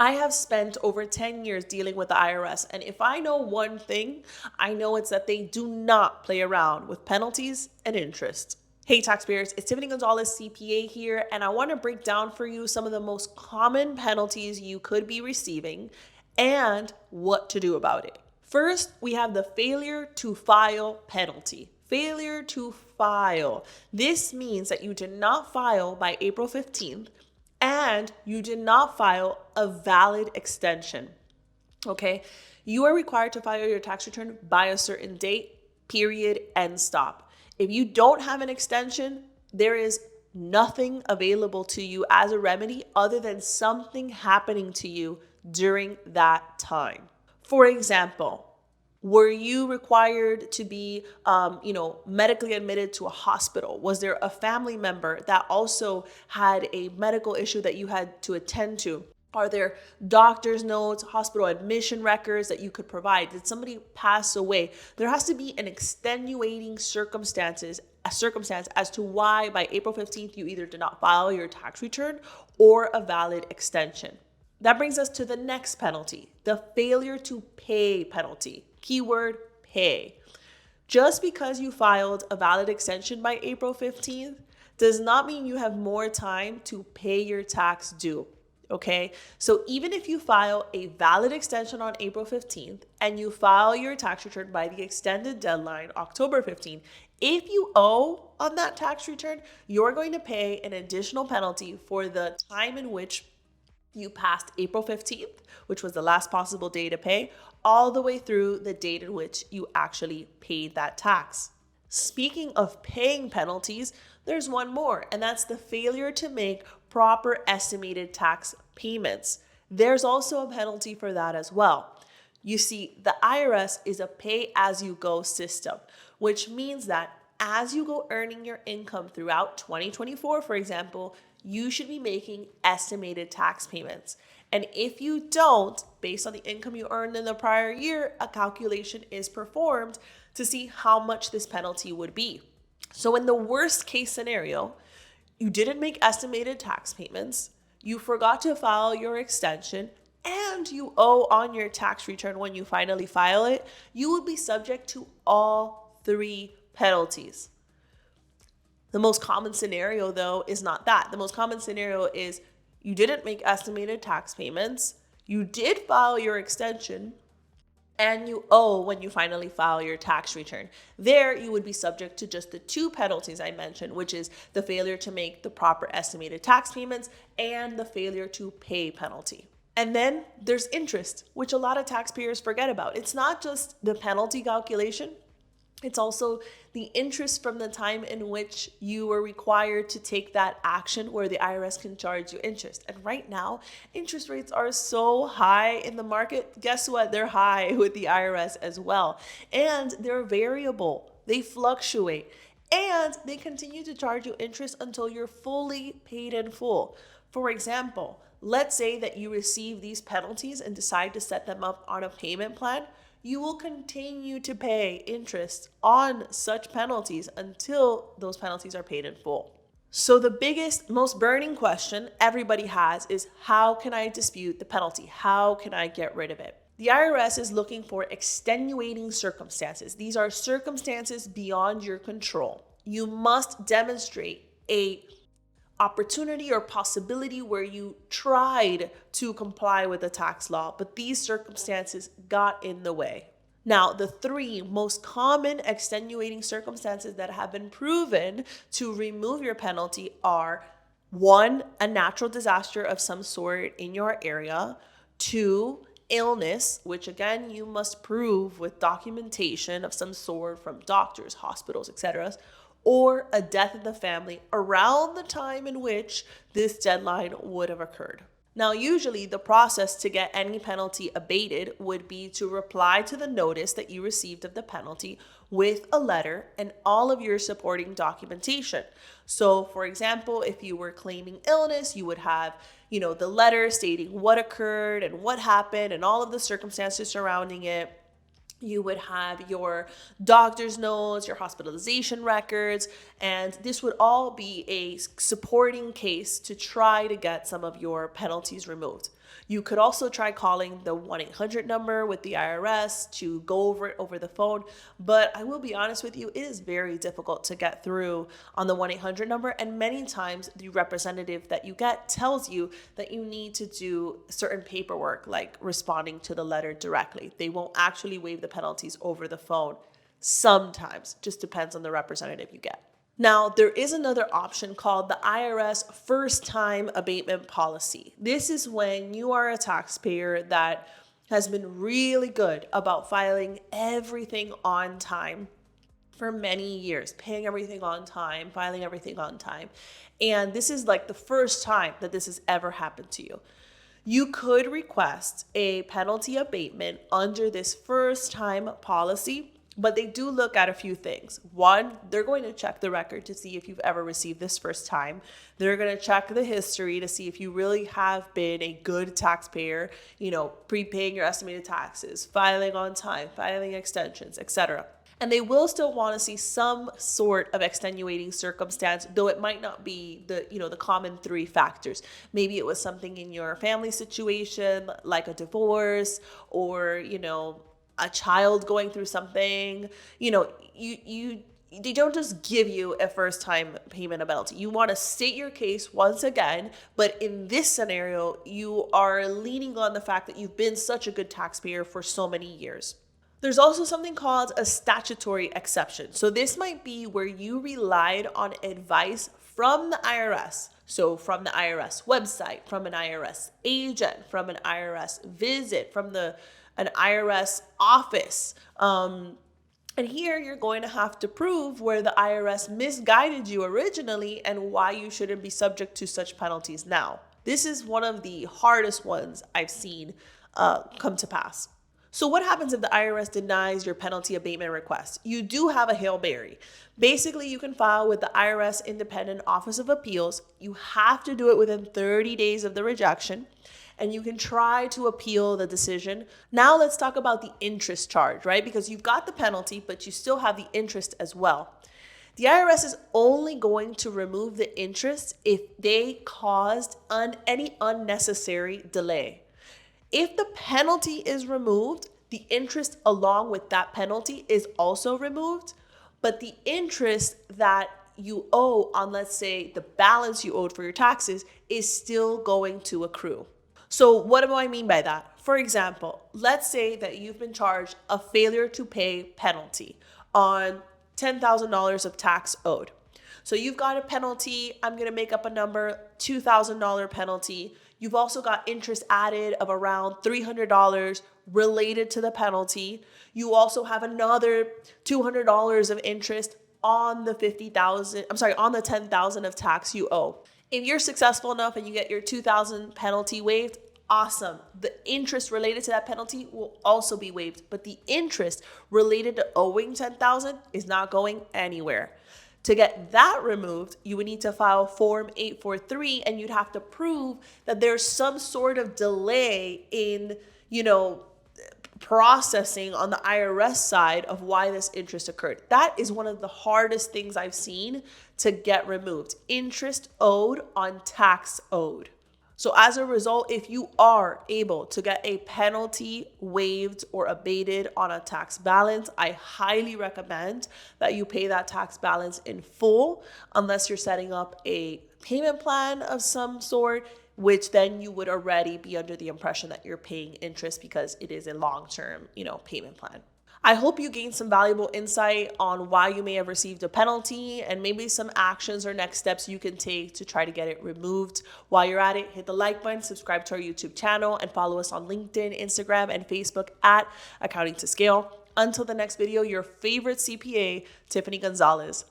I have spent over 10 years dealing with the IRS, and if I know one thing, I know it's that they do not play around with penalties and interest. Hey taxpayers, it's Tiffany Gonzalez CPA here, and I want to break down for you some of the most common penalties you could be receiving and what to do about it. First, we have the failure to file penalty. Failure to file. This means that you did not file by April 15th and you did not file a valid extension. Okay? You are required to file your tax return by a certain date, period, and stop. If you don't have an extension, there is nothing available to you as a remedy other than something happening to you during that time. For example, were you required to be, medically admitted to a hospital? Was there a family member that also had a medical issue that you had to attend to? Are there doctor's notes, hospital admission records that you could provide? Did somebody pass away? There has to be an extenuating circumstance as to why by April 15th you either did not file your tax return or a valid extension. That brings us to the next penalty, the failure to pay penalty. Keyword pay. Just because you filed a valid extension by April 15th does not mean you have more time to pay your tax due. Okay, so even if you file a valid extension on April 15th and you file your tax return by the extended deadline, October 15th, if you owe on that tax return, you're going to pay an additional penalty for the time in which you passed April 15th, which was the last possible day to pay, all the way through the date in which you actually paid that tax. Speaking of paying penalties, there's one more, and that's the failure to make proper estimated tax payments. There's also a penalty for that as well. You see, the IRS is a pay-as-you-go system, which means that as you go earning your income throughout 2024, for example, you should be making estimated tax payments. And if you don't, based on the income you earned in the prior year, a calculation is performed to see how much this penalty would be. So in the worst case scenario, you didn't make estimated tax payments, you forgot to file your extension, and you owe on your tax return when you finally file it, you will be subject to all three penalties. The most common scenario, though, is not that. The most common scenario is you didn't make estimated tax payments, you did file your extension, and you owe when you finally file your tax return. There, you would be subject to just the two penalties I mentioned, which is the failure to make the proper estimated tax payments and the failure to pay penalty. And then there's interest, which a lot of taxpayers forget about. It's not just the penalty calculation, it's also the interest from the time in which you were required to take that action where the IRS can charge you interest. And right now, interest rates are so high in the market. Guess what? They're high with the IRS as well. And they're variable, they fluctuate, and they continue to charge you interest until you're fully paid in full. For example, let's say that you receive these penalties and decide to set them up on a payment plan. You will continue to pay interest on such penalties until those penalties are paid in full. So the biggest, most burning question everybody has is, how can I dispute the penalty? How can I get rid of it? The IRS is looking for extenuating circumstances. These are circumstances beyond your control. You must demonstrate a opportunity or possibility where you tried to comply with the tax law, but these circumstances got in the way. Now, the three most common extenuating circumstances that have been proven to remove your penalty are: one, a natural disaster of some sort in your area; two, illness, which again you must prove with documentation of some sort from doctors, hospitals, etc., or a death in the family around the time in which this deadline would have occurred. Now, usually the process to get any penalty abated would be to reply to the notice that you received of the penalty with a letter and all of your supporting documentation. So, for example, if you were claiming illness, you would have, the letter stating what occurred and what happened and all of the circumstances surrounding it. You would have your doctor's notes, your hospitalization records, and this would all be a supporting case to try to get some of your penalties removed. You could also try calling the 1-800 number with the IRS to go over it over the phone. But I will be honest with you, it is very difficult to get through on the 1-800 number. And many times the representative that you get tells you that you need to do certain paperwork, like responding to the letter directly. They won't actually waive the penalties over the phone. Sometimes, just depends on the representative you get. Now, there is another option called the IRS first time abatement policy. This is when you are a taxpayer that has been really good about filing everything on time for many years, paying everything on time, filing everything on time. And this is like the first time that this has ever happened to you. You could request a penalty abatement under this first time policy. But they do look at a few things. One, they're going to check the record to see if you've ever received this first time. They're going to check the history to see if you really have been a good taxpayer, prepaying your estimated taxes, filing on time, filing extensions, etc. And they will still want to see some sort of extenuating circumstance, though it might not be the common three factors. Maybe it was something in your family situation, like a divorce, or, a child going through something. They don't just give you a first time payment of penalty. You want to state your case once again, but in this scenario, you are leaning on the fact that you've been such a good taxpayer for so many years. There's also something called a statutory exception. So this might be where you relied on advice from the IRS. So from the IRS website, from an IRS agent, from an IRS visit, from an IRS office. And here you're going to have to prove where the IRS misguided you originally and why you shouldn't be subject to such penalties now. This is one of the hardest ones I've seen come to pass. So what happens if the IRS denies your penalty abatement request? You do have a Hail Mary. Basically, you can file with the IRS Independent Office of Appeals. You have to do it within 30 days of the rejection, and you can try to appeal the decision. Now let's talk about the interest charge, right? Because you've got the penalty, but you still have the interest as well. The IRS is only going to remove the interest if they caused any unnecessary delay. If the penalty is removed, the interest along with that penalty is also removed, but the interest that you owe on, let's say, the balance you owed for your taxes is still going to accrue. So what do I mean by that? For example, let's say that you've been charged a failure to pay penalty on $10,000 of tax owed. So you've got a penalty, I'm going to make up a number, $2,000 penalty. You've also got interest added of around $300 related to the penalty. You also have another $200 of interest on the $10,000 of tax you owe. If you're successful enough and you get your $2,000 penalty waived, awesome. The interest related to that penalty will also be waived, but the interest related to owing $10,000 is not going anywhere. To get that removed, you would need to file Form 843, and you'd have to prove that there's some sort of delay in, processing on the IRS side of why this interest occurred. That is one of the hardest things I've seen to get removed. Interest owed on tax owed. So as a result, if you are able to get a penalty waived or abated on a tax balance, I highly recommend that you pay that tax balance in full, unless you're setting up a payment plan of some sort, which then you would already be under the impression that you're paying interest because it is a long-term, payment plan. I hope you gained some valuable insight on why you may have received a penalty and maybe some actions or next steps you can take to try to get it removed. While you're at it, hit the like button, subscribe to our YouTube channel, and follow us on LinkedIn, Instagram, and Facebook at Accounting to Scale. Until the next video, your favorite CPA, Tiffany Gonzalez.